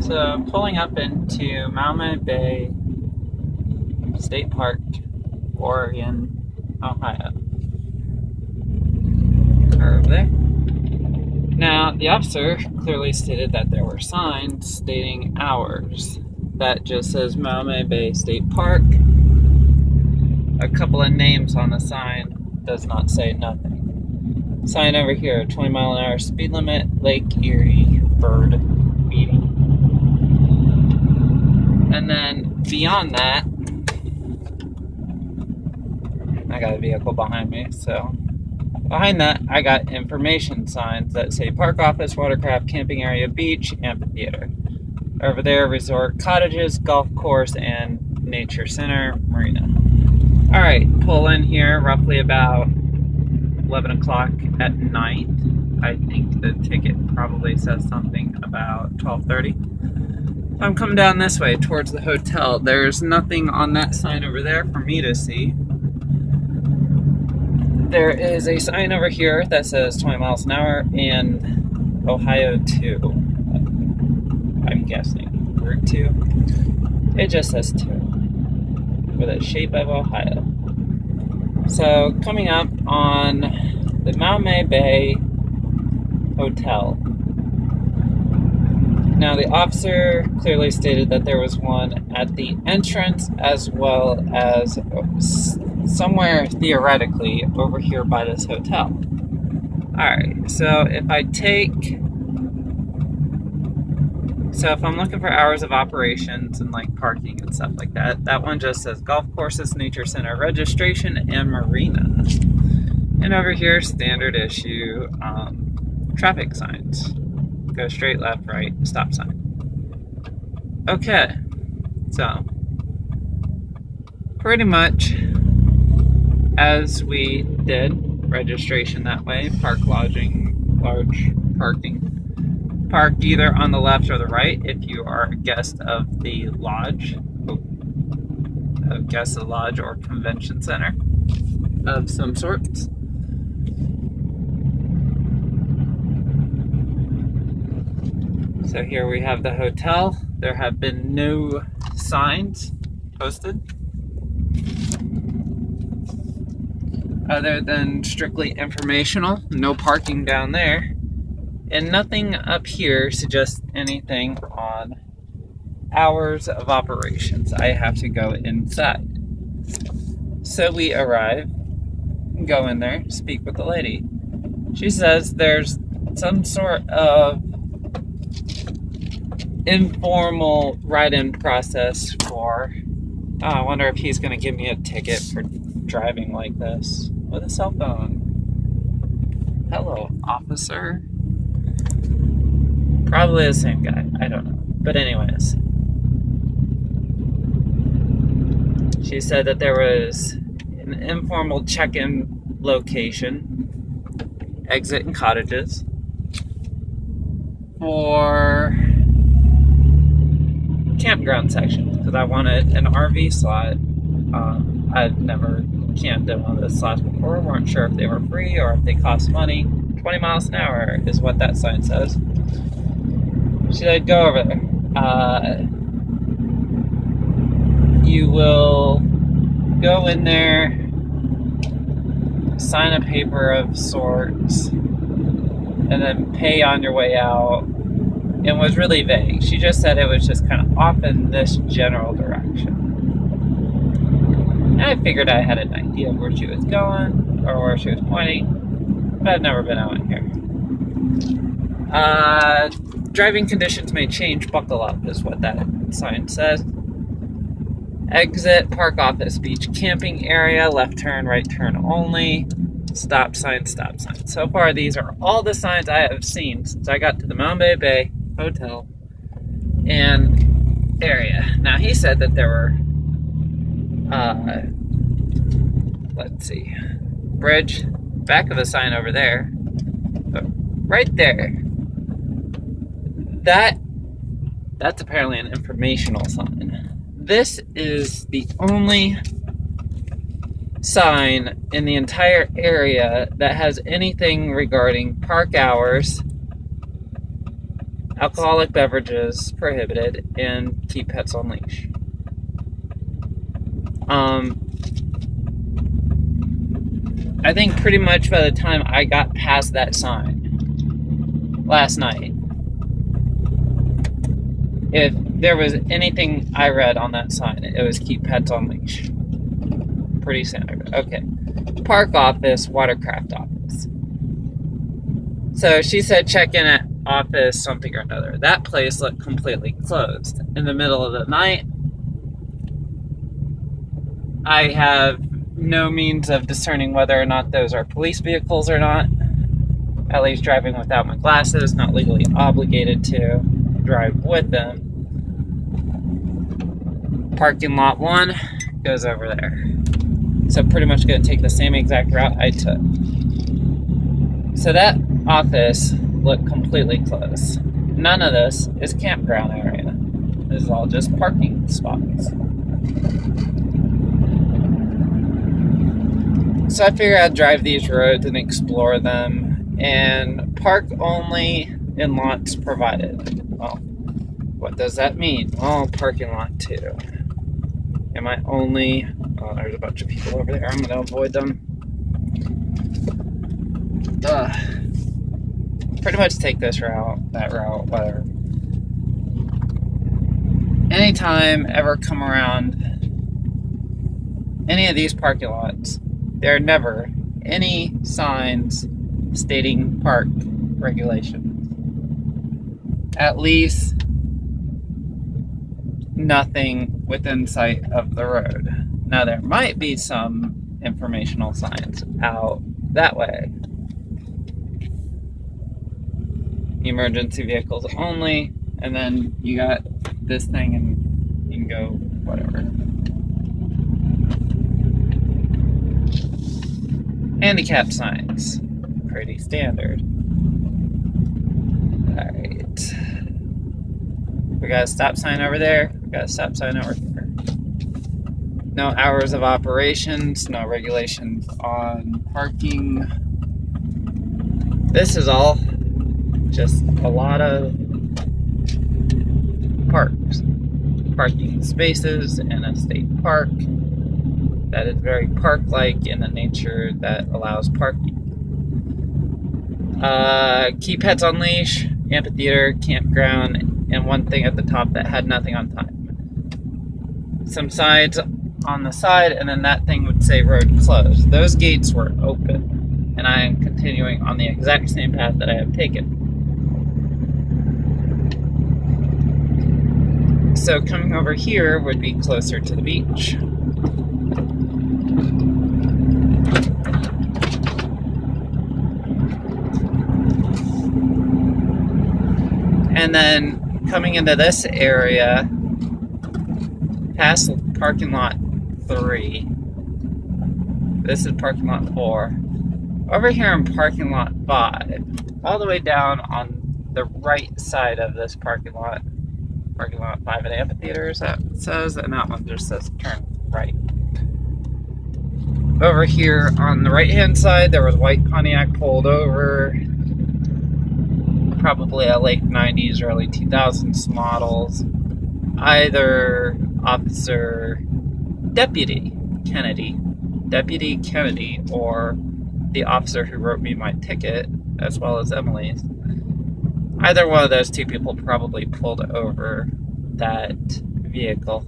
So pulling up into Maumee Bay State Park, Oregon, Ohio. Over there. Now, the officer clearly stated that there were signs stating hours. That just says Maumee Bay State Park. A couple of names on the sign does not say nothing. Sign over here, 20 mile an hour speed limit, Lake Erie bird feeding. And then beyond that, I got a vehicle behind me, so behind that, I got information signs that say park office, watercraft, camping area, beach, amphitheater. Over there, resort cottages, golf course, and nature center, marina. Alright, pull in here roughly about 11 o'clock at night. I think the ticket probably says something about 12:30. I'm coming down this way towards the hotel. There's nothing on that sign over there for me to see. There is a sign over here that says 20 miles an hour and Ohio 2. I'm guessing Route 2. It just says 2 with a shape of Ohio. So coming up on the Maumee Bay Hotel. Now the officer clearly stated that there was one at the entrance as well as somewhere theoretically over here by this hotel. Alright, so if I'm looking for hours of operations and like parking and stuff like that, that one just says golf courses, nature center, registration, and marina. And over here, standard issue traffic signs. Go straight, left, right, stop sign. Okay, so pretty much as we did, registration that way, park lodging, large parking. Park either on the left or the right if you are a guest of the lodge, or convention center of some sorts. So here we have the hotel. There have been no signs posted other than strictly informational. No parking down there. And nothing up here suggests anything on hours of operations. I have to go inside. So we arrive, go in there, speak with the lady. She says there's some sort of informal write-in process for, I wonder if he's going to give me a ticket for driving like this with a cell phone. Hello, officer. Probably the same guy. I don't know. But anyways, she said that there was an informal check-in location, exit and cottages, for campground sections, because I wanted an RV slot. I've never camped in one of those slots before. Weren't sure if they were free or if they cost money. 20 miles an hour is what that sign says. She said, go over there. You will go in there, sign a paper of sorts, and then pay on your way out. It was really vague. She just said it was just kind of off in this general direction. And I figured I had an idea of where she was going, or where she was pointing, but I've never been out here. Driving conditions may change, buckle up, is what that sign says. Exit, park office, beach, camping area, left turn, right turn only, stop sign, stop sign. So far, these are all the signs I have seen since I got to the Maumee Bay Hotel and area. Now, he said that there were, bridge, back of the sign over there, but right there, that's apparently an informational sign. This is the only sign in the entire area that has anything regarding park hours, alcoholic beverages prohibited, and keep pets on leash. I think pretty much by the time I got past that sign last night, if there was anything I read on that sign, it was keep pets on leash. Pretty standard. Okay. Park office, watercraft office. So she said check in at office something or another. That place looked completely closed. In the middle of the night, I have no means of discerning whether or not those are police vehicles or not. At least driving without my glasses, not legally obligated to drive with them. Parking lot 1 goes over there. So pretty much going to take the same exact route I took. So that office looked completely closed. None of this is campground area. This is all just parking spots. So I figured I'd drive these roads and explore them and park only in lots provided. Well, what does that mean? Well, parking lot 2. Am I only... Oh, there's a bunch of people over there. I'm going to avoid them. Pretty much take this route, that route, whatever. Anytime ever come around any of these parking lots, there are never any signs stating park regulations. At least nothing within sight of the road. Now there might be some informational signs out that way. Emergency vehicles only, and then you got this thing and you can go whatever. Handicap signs, pretty standard. Alright. We got a stop sign over there, we got a stop sign over here. No hours of operations, no regulations on parking. This is all just a lot of parks. Parking spaces in a state park that is very park-like in the nature that allows parking. Keep pets on leash, amphitheater, campground, and one thing at the top that had nothing on time. Some signs on the side, and then that thing would say road closed. Those gates were open, and I am continuing on the exact same path that I have taken. So coming over here would be closer to the beach. And then coming into this area, past parking lot 3, this is parking lot 4. Over here in parking lot 5, all the way down on the right side of this parking lot 5 at amphitheater, that says, and that one just says turn right. Over here on the right hand side, there was white Pontiac pulled over, probably a late 90s, early 2000s models. Either Deputy Kennedy, or the officer who wrote me my ticket, as well as Emily's. Either one of those two people probably pulled over that vehicle.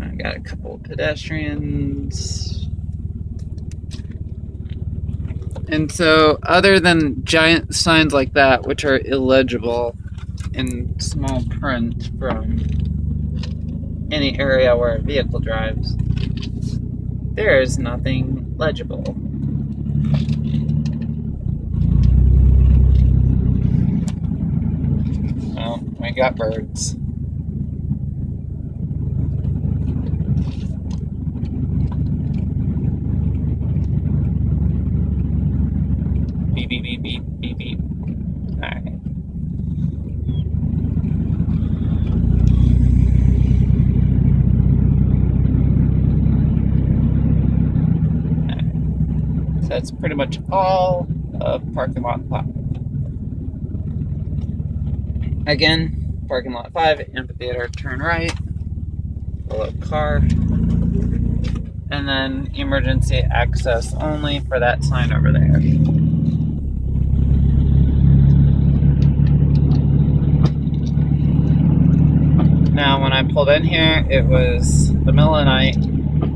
I got a couple of pedestrians. And so, other than giant signs like that, which are illegible in small print from any area where a vehicle drives, there is nothing legible. Oh, we got birds. Beep, beep, beep, beep, beep, beep. Alright. So that's pretty much all of parking lot 5. Again, parking lot 5, amphitheater, turn right, pull up car, and then emergency access only for that sign over there. Now, when I pulled in here, it was the middle of the night,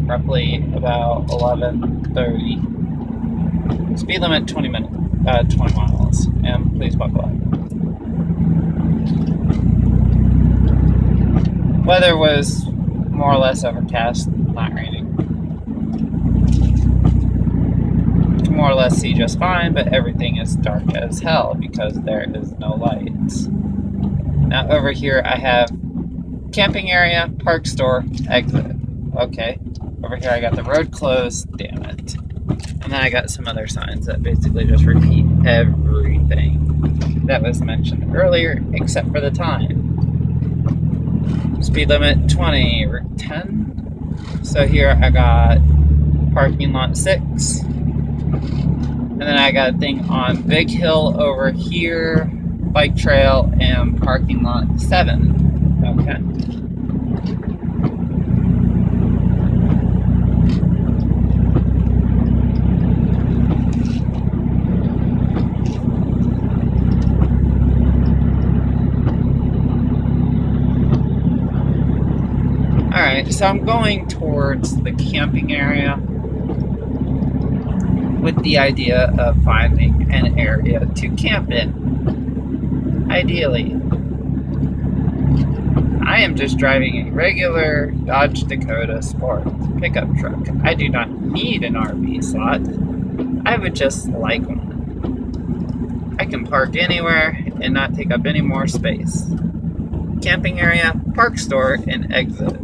roughly about 11:30. Speed limit 20 miles, and please buckle up. Weather was more or less overcast, not raining. More or less see just fine, but everything is dark as hell because there is no lights. Now over here I have camping area, park store, exit. Okay. Over here I got the road closed, damn it. And then I got some other signs that basically just repeat everything that was mentioned earlier, except for the time. Speed limit 20, Route 10. So here I got parking lot 6. And then I got a thing on Big Hill over here, bike trail, and parking lot 7. Okay. Alright, so I'm going towards the camping area with the idea of finding an area to camp in. Ideally. I am just driving a regular Dodge Dakota Sport pickup truck. I do not need an RV slot. I would just like one. I can park anywhere and not take up any more space. Camping area, park store, and exit.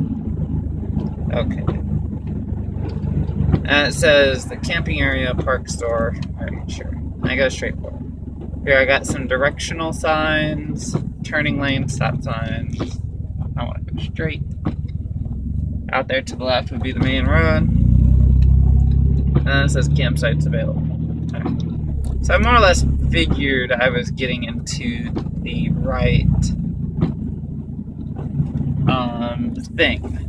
Okay. And it says the camping area, park store. Alright, sure. I go straight for it. Here I got some directional signs, turning lane, stop signs. I want to go straight. Out there to the left would be the main road. And then it says campsites available. Right. So I more or less figured I was getting into the right thing.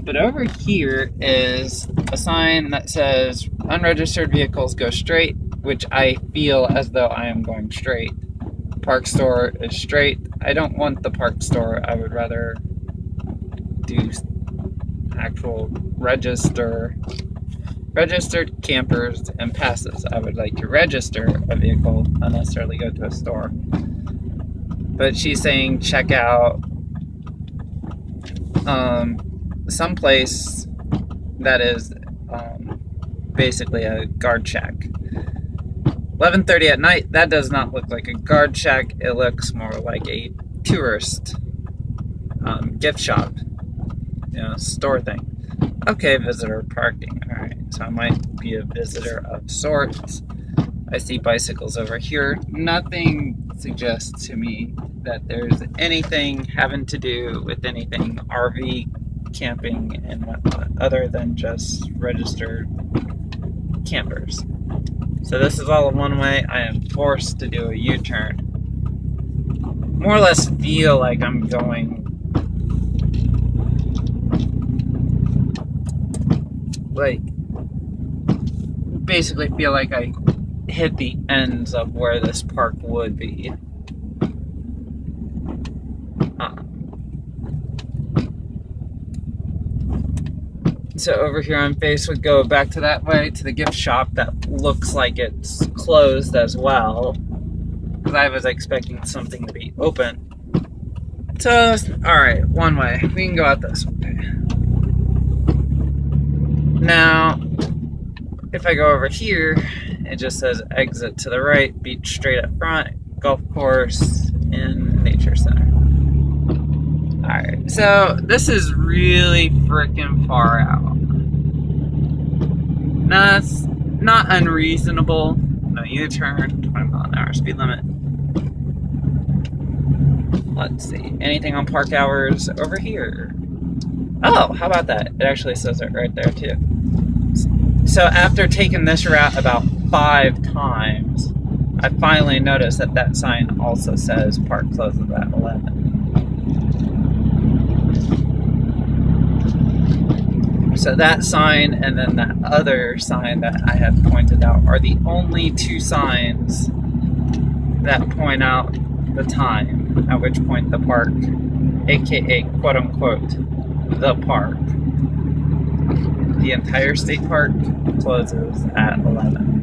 But over here is a sign that says unregistered vehicles go straight, which I feel as though I am going straight. Park store is straight. I don't want the park store. I would rather do actual registered campers and passes. I would like to register a vehicle, not necessarily go to a store. But she's saying check out someplace that is basically a guard shack. 11:30 at night, that does not look like a guard shack. It looks more like a tourist gift shop, store thing. Okay, visitor parking. Alright, so I might be a visitor of sorts. I see bicycles over here. Nothing suggests to me that there's anything having to do with anything RV camping and whatnot, other than just registered campers. So this is all a one-way. I am forced to do a U-turn. More or less feel like I'm going basically feel like I hit the ends of where this park would be. So over here I'm faced with go back to that way to the gift shop that looks like it's closed as well, because I was expecting something to be open. So, alright, one way. We can go out this way. Now, if I go over here, it just says exit to the right, beach straight up front, golf course, and nature center. Alright, so this is really freaking far out. Now, it's not unreasonable. No U-turn, 20 mile an hour speed limit. Let's see, anything on park hours over here? Oh, how about that? It actually says it right there too. So after taking this route about 5 times, I finally noticed that that sign also says park closes at 11. So that sign and then that other sign that I had pointed out are the only 2 signs that point out the time at which point the park, aka quote unquote, the park, the entire state park, closes at 11.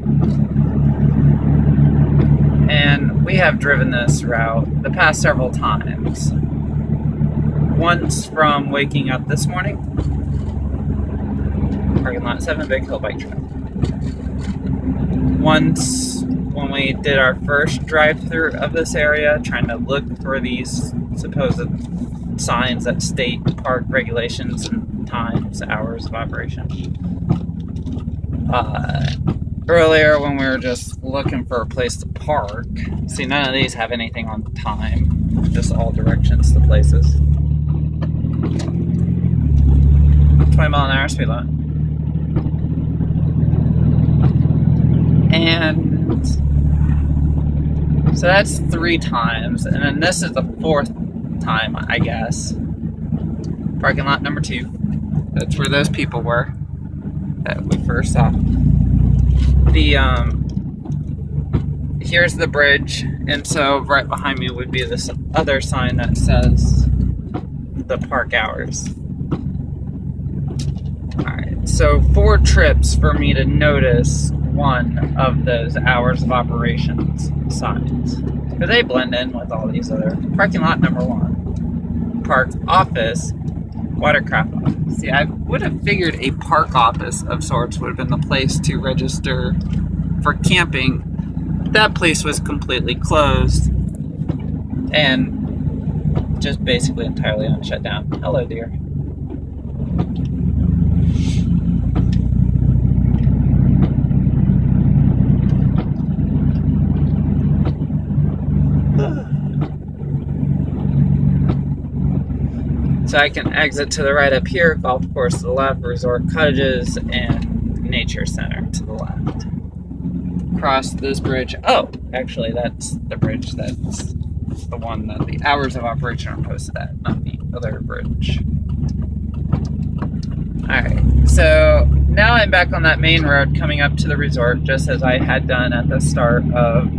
And we have driven this route the past several times. Once from waking up this morning, parking lot 7, Big Hill Bike Trail. Once when we did our first drive-through of this area, trying to look for these supposed signs that state park regulations and times, hours of operation. Earlier when we were just looking for a place to park, see, none of these have anything on time, just all directions to places. 20-mile-an-hour speed limit. And so that's 3 times, and then this is the 4th time, I guess. Parking lot number 2. That's where those people were that we first saw. Here's the bridge, and so right behind me would be this other sign that says the park hours. Alright, so 4 trips for me to notice one of those hours of operations signs. Because they blend in with all these other. Parking lot number 1. Park office, watercraft office. See, I would have figured a park office of sorts would have been the place to register for camping. That place was completely closed and just basically entirely on shutdown. Hello, dear. So I can exit to the right up here, golf course to the left, resort cottages, and nature center to the left. Cross this bridge. Oh, actually, that's the bridge. That's the one that the hours of operation are posted at, not the other bridge. Alright, so now I'm back on that main road coming up to the resort, just as I had done at the start of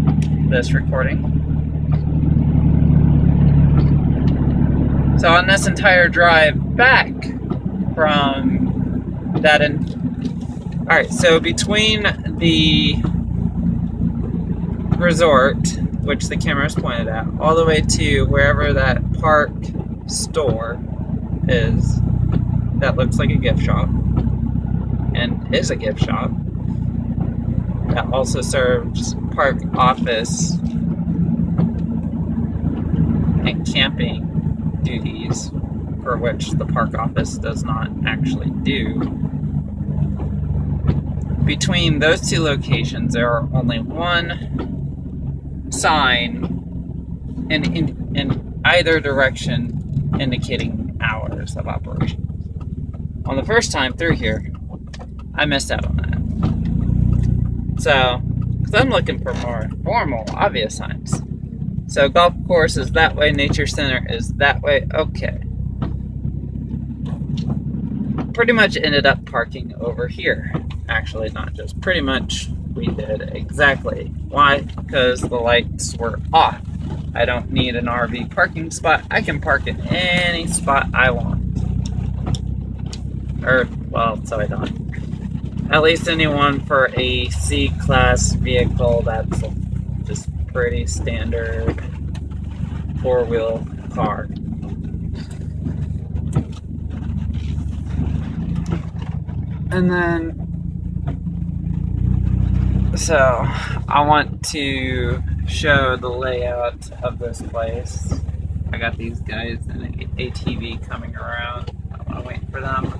this recording. So on this entire drive back from that alright, so between the resort, which the camera is pointed at, all the way to wherever that park store is, that looks like a gift shop, and is a gift shop, that also serves park office and camping duties, for which the park office does not actually do. Between those 2 locations, there are only 1 sign in either direction indicating hours of operation. On the first time through here, I missed out on that. So, because I'm looking for more formal, obvious signs. So golf course is that way, nature center is that way, okay. Pretty much ended up parking over here. Actually, not just pretty much, we did exactly. Why? Because the lights were off. I don't need an RV parking spot. I can park in any spot I want. Or, well, so I don't. At least anyone for a C-class vehicle, that's just pretty standard 4-wheel car. And then, so I want to show the layout of this place. I got these guys in an ATV coming around. I want to wait for them.